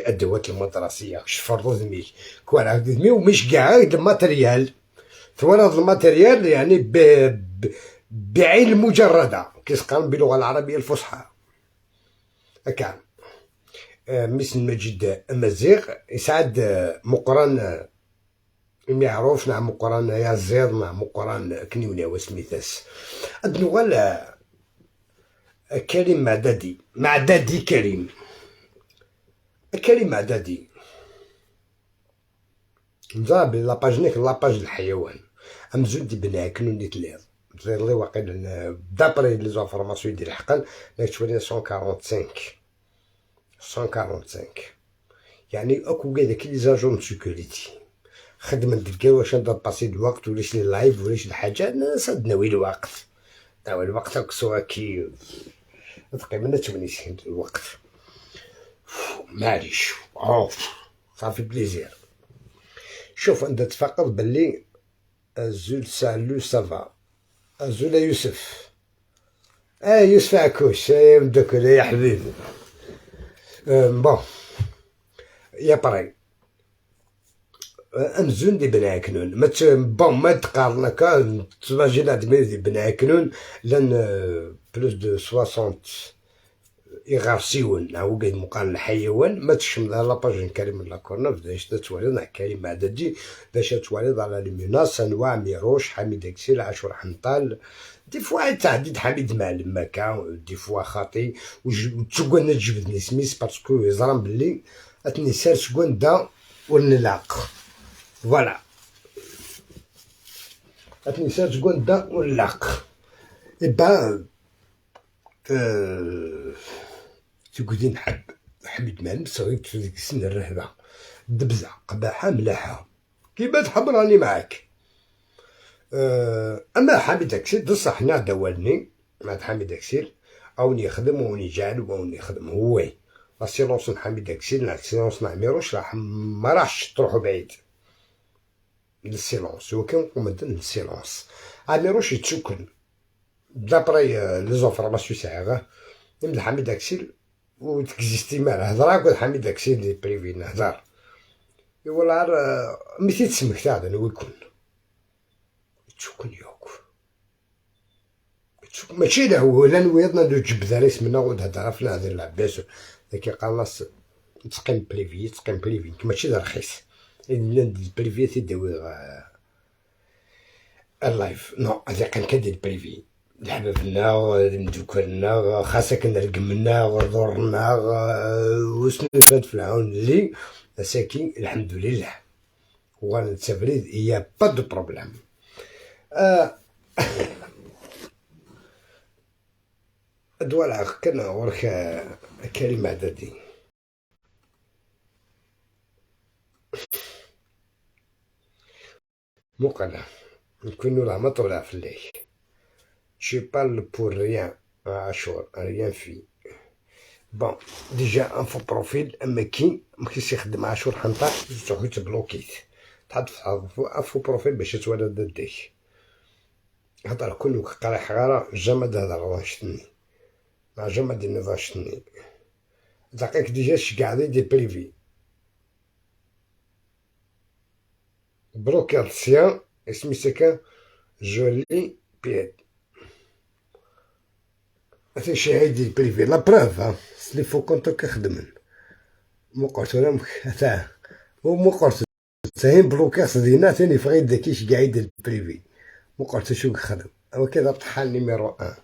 الادوات المدرسيه شفروا ذميك كون عاود ذمي ومش كاع الماتريال ثوال هذا الماتريال يعني بعين المجرده كيسقام باللغه العربيه الفصحى هكا. مس المجيد امازيغ يسعد مقران معروف نعم مقران يا زيض نعم مقران كنيوني وسميتاس النغال كريم معدادي كريم معدادي نزار بلي لاباج نيك لاباج الحيوان امزون دي بناكلو نيت ليض اللي واقيلا دابري لي زانفورماسيون ديال الحقن نكتب 145 يعني اكو كاع داك لي زاجون سيكوريتي خدمة ديال واش ندير باسي الوقت ولاش لي لايف ولاش الحاجه صاد ناوي الوقت هاك سوا كي تقريبا 8 سنين الوقت معليش صافي بليزير. شوف انت تفقد باللي الزول سالو سافا الزول يوسف يوسف عكوش يا مدكل يا حبيبي بون يا بري امزون دي بناكنون ما تقارنك تماجين ادمي دي بناكنون لان بلوس دو 60 يغارسيون هو قايد مقارن الحيوان ما تشم لاباج كريم لاكورنا بداش تتوالد كريم معددي باش تتوالد على الميناس انواع ميروش حميد اكسيل عاشور حنطال دي فوا تعديد حميد معلم مكا دي فوا خاطي وتشكون تجبدني سميس باسكو يزرم بلي اتني سار شكون دا ونلاق فوالا اتني سار شكون دا ونلاق با تقولين حميد معلم صغير في ديك السن الرهبه دبزه قباحه ملاحه كيما تحب راني معاك. اما حميد اكسيل بصح حنا دوالني مع حميد اكسيل اوني يخدم ووني جعل ووني يخدم هو لا سيلونس حميد اكسيل لا سيلونس ميروش راح ما راحش تروحوا بعيد للسيلونس هو كان قومدن للسيلونس ميروش يتشكل دابري لي زونفورماسيون تاعها من حميد اكسيل وتكزيستي مال هضره قول حميد اكسيل لي بريفي نهضر ولا مثل تسمك تاع انا يكون تشكون ياك ماشي لا هو لا نويضنا دو جبد ريس منا وتهضر في هذا العباس داك قالناس تقيم بريفي ماشي رخيص البريفي تيداوي اللايف نو هذا كان كدير بريفي لحبابنا مدوكرنا خاصك نرقمنا ودورنا وسنو ساد في العون لي مساكين الحمد لله ونتسافريد هي با دو بروبليم. الدول عقلنا ورك كريم معددي مقلة نكونو راه ما طولع في الليل je parle pour rien عاشور rien في بون ديجا انفو بروفيل اما كي مكيش يخدم عاشور حنطة تروحو تبلوكيت تحط في انفو بروفيل باش تولد ديك هضر كل قرا حغارة جامد هضر واشتني مع جامد نضاشتني دقيق ديجا شقاعدي دي بريفي بروكالسيان اسمي سكا جولي بيد هذا شهادي بريفي لا بروف سلي فو كونتو كخدمن مو قلت لهم هذا مو قلت تاين بلوكاس دينا ثاني فغيد داكيش قاعد البريفي مو قلت شو خدم هو كذا طحال نيميرو 1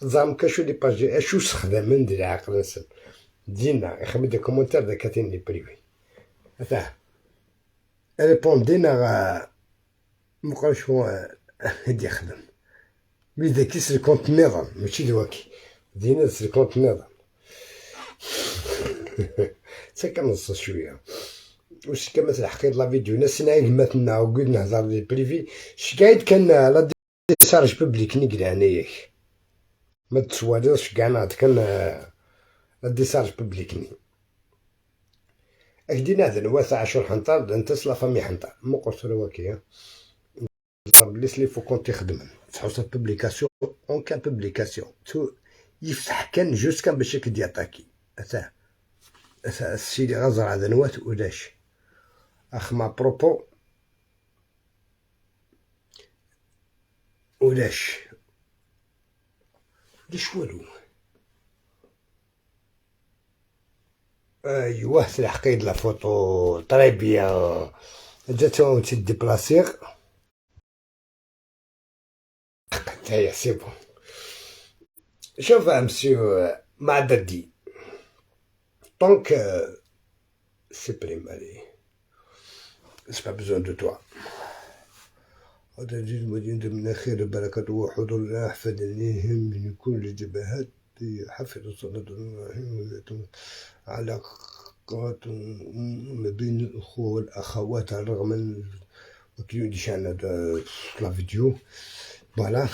زعما كاشو لي باجي اشو خدم من ديال عقل نسن دينا يخدم دي كومونتير دا كاتين لي بريفي هذا ريبوندينا مو قلت شو هدي خدم مي داكي سري كونت نظام ماشي دواكي دينا سري كونت نظام تا كنص شويه واش كما تلحقيت لا فيديو ناس ناين مثلنا وقلنا نهضر لي بريفي شكايت كان لا ديشارج بوبليك نقرا اناياك ما تسواليش كاع نهض كان لا ديشارج بوبليك ني اكدينا هذا الواسع عاشور حنطار انت لا فامي حنطار مو قلت له واكي بلي سلي فو كونتي خدمن تحوس بوبليكاسيون اون كان بوبليكاسيون تو يفتح كان جوست كان باش يدي اتاكي اتاه السي اللي غزر على نوات ولاش اخ ما بروبو ولاش والو. ايوه تلحقيد لا فوتو طري بيان جاتو تديبلاسيغ هيا سي بون. شوف مسيو معددي طونك سيبريم عليه c'est pas besoin de toi. وتجد المدينة من خير بركة وحضور الأحفاد إليهم من كل الجبهات حفظ صلاة علاقات ما بين الأخوة والأخوات على الرغم من وكيو دي شان لا فيديو فوالا.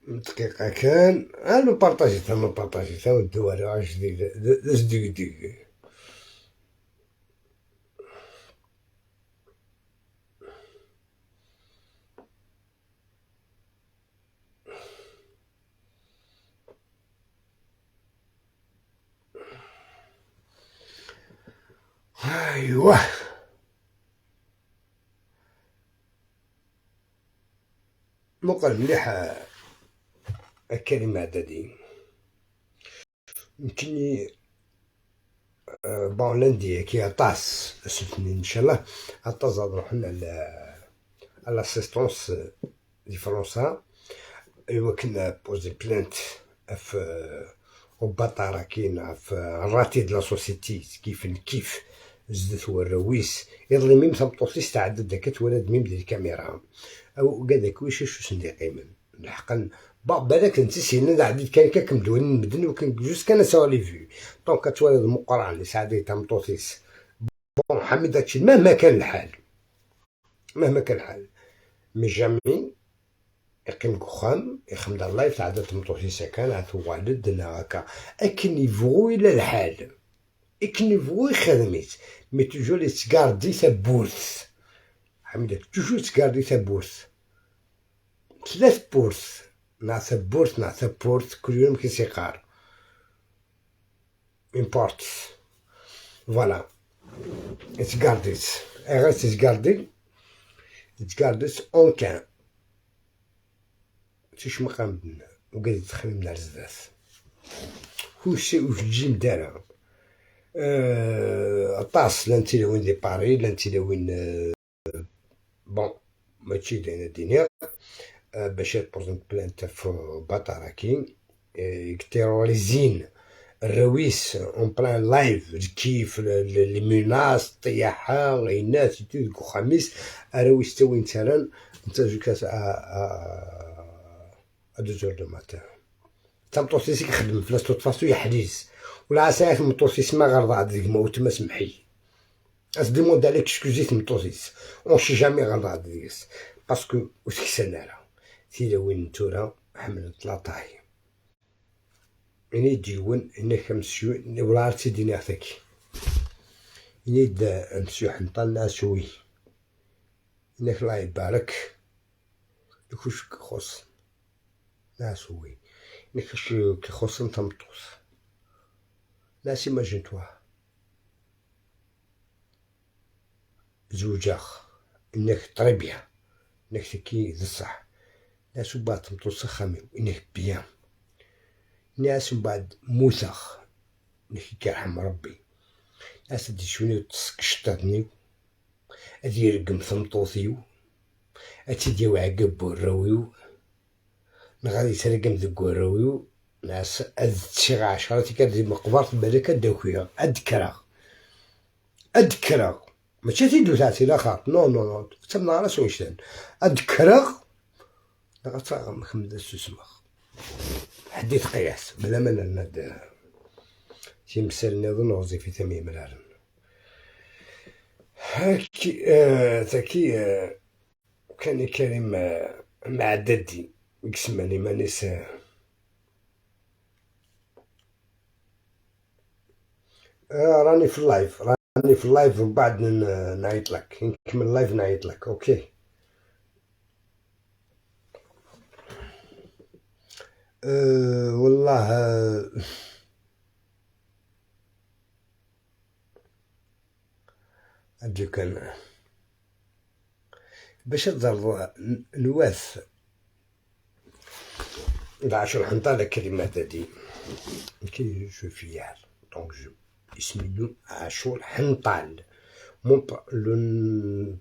دقيقة كان أنا بارطاجيتها والدوار عاش ديك أيوه. مقال مليح الكلمة عددي يمكنني بون لندي كي عطاس سلفني ان شاء الله عطاس نروحنا على لاسيستونس دي فرنسا. ايوا كنا بوزي بلانت في وبطارة كاين في الراتي دو لا سوسيتي كيف زدت هو الرويس يظلي ميم تمطوسي استعدت داك تولد ميم ديال الكاميرا او قاداك ويش شو سندي من الحقا بالك انت سينا عديد كان كمدوني نبدل وكان جوست كان سوا لي فيو دونك كتولد المقران اللي ساعدي تمطوسيس بون حمد داكشي مهما كان الحال مي جامي يقيم كخام يخمد الله يتعدى تمطوسيس كان عثو والد هكا اكن يبغو الى الحال اكن يبغو يخدميت مي توجور لي تكاردي ثبورث حمدك توجور تكاردي ثبورث 3 بورث نعث بورث كل يوم كيسيقار امبورت فوالا تكارديت غير تكارديت اون كان تيش مقام بنا وقاعد تخمم على الزاف كلشي وش تجي مدارا طاس لانتي وين دي باري لانتي وين بون ماشي داينا دينير باش بورزنت بلانت في بطاراكين يكتيروريزين الرويس اون بلان لايف كيف لي ميناس طياحة الناس يتو خميس الرويس تا وين تران انت جوكاس دوزور دو ماتان تا مطوسيس كيخدم في لاستو تفاصو يحديث ولا ساعات مطوسيس ما غرض ديك موت ما سمحي اس ديموند عليك اكسكوزيت مطوسيس اون شي جامي غرض ديك باسكو واش كيسنالا تيلا وين نتورا حملت لاطاي إني ديون إنك مسيو ولا عرفتي ديني عطاكي إني دا مسيو حنطال ناسوي إنك الله يبارك لكوش كيخص ناسوي إنك كيخص نتا مطوس ناسي ما جنتوا زوجاخ إنك طريبيا إنك تكي ذا الصح ناسو بات مطوس خامي إنك بيان ناس من بعد موسخ نحكي كيرحم ربي ناس دي شوني تسكشطاتني ادي يرقم ثمطوثيو اتي ديو عقب وراويو نغادي ترقم ذك وراويو ناس اد تشيغ عشرة كادي مقبرة بالك داوكيا ادكرا ماشي تيدو تاعتي لا خاط نو تسمى على سويشتان ادكرا نغتا مخمد السوسمخ حديت قياس بلا ما ناد شي مسال نظن وظيفي تميم العالم هاكي تاكي كان كريم معددي يسمعني مانيس راني في اللايف ومن بعد نعيط لك نكمل اللايف نعيط لك اوكي. والله أجيك أنا باش تضربوا نواف عاشور حنطة الكلمات هادي كي جو فيار دونك جو اسمي عاشور حنطال لو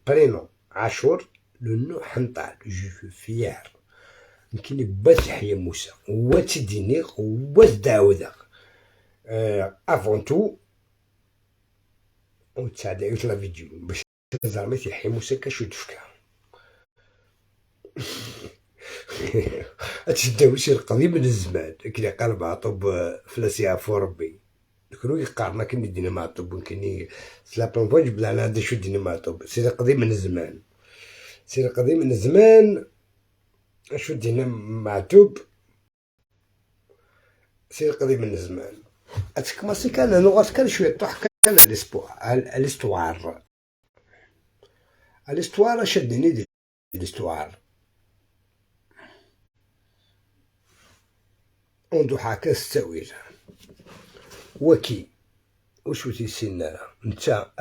برينون عاشور لو نو حنطال جو فيار يمكن بات يحيى موسى وات دينيغ وات داوود افون تو وتساعد عيوت لا فيديو باش زعما يحيى موسى كاش تفكا هتشداو شي القضية من الزمان كي قال معطوب فلاسي عفو ربي كانوا يقارنا كني دينا معطوب كني سلا بون فوا جبنا على هذا شو دينا معطوب سير القضية من الزمان سير القضية من الزمان شو دينا معتوب سير القضية من الزمان اتكماسي كان لغات كان شوية طح كان الاستوار الاستوار شدني دي الاستوار وندو حاكا ستاويل وكي وشو تيسينا نتا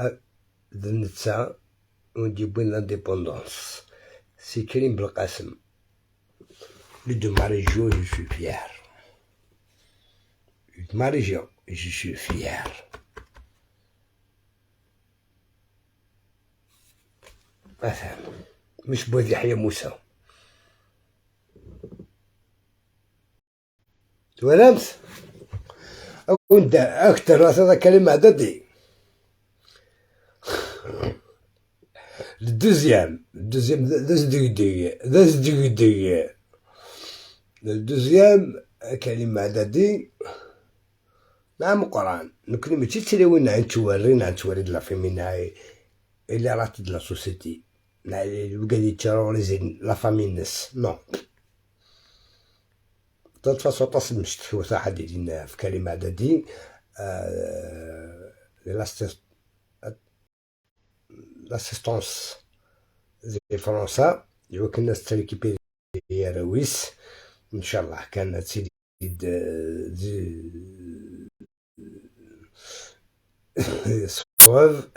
نتا ونجيبو لانديبوندونس سي كريم بالقاسم لو دو ماريجو جو سوي فيار ماريجو جو سوي فيار مثلا مش بوذي يحيى موسى تولمت وانت اكثر هذا كلمة عددي الدوزيام الدوزيام كلمة عددي نعم قرآن نكون ماشي تلاوين عن توري لا فيمينا إلا رات لا سوسيتي وقاعد يتشاروليزي لا فامي الناس نو تلفاصو تصمشت في وثاحة ديالنا في كلمة عددي لاسيستونس ديال فرنسا يمكن الناس تريكيبي هي رويس ان شاء الله كانت سيدي صواب